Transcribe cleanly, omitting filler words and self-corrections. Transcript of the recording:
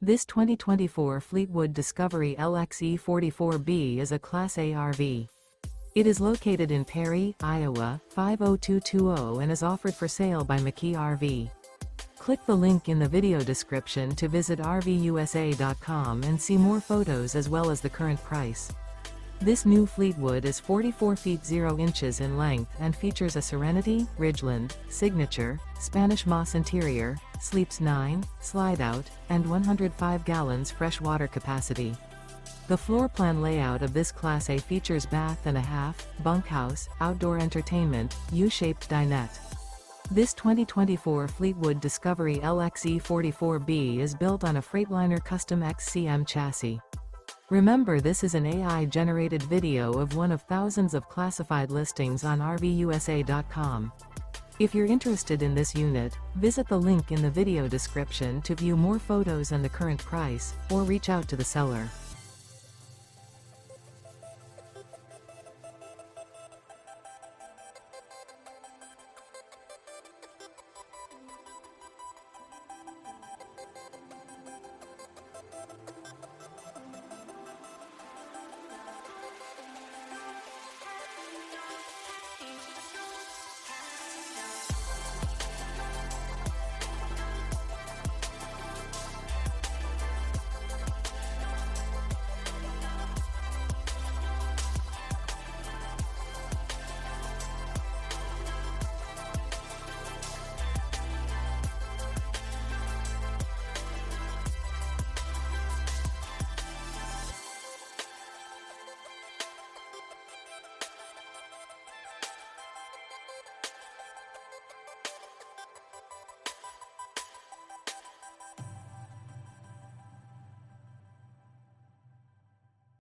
This 2024 Fleetwood Discovery LXE 44B is a Class A RV. It is located in Perry, Iowa, 50220 and is offered for sale by McKee RV. Click the link in the video description to visit RVUSA.com and see more photos as well as the current price. This new Fleetwood is 44 feet 0 inches in length and features a Serenity, Ridgeland, Signature, Spanish moss interior, sleeps 9, Slideout, and 105 gallons fresh water capacity. The floor plan layout of this Class A features bath and a half, bunkhouse, outdoor entertainment, U-shaped dinette. This 2024 Fleetwood Discovery LXE 44B is built on a Freightliner Custom XCM chassis. Remember, this is an AI-generated video of one of thousands of classified listings on RVUSA.com. If you're interested in this unit, visit the link in the video description to view more photos and the current price, or reach out to the seller.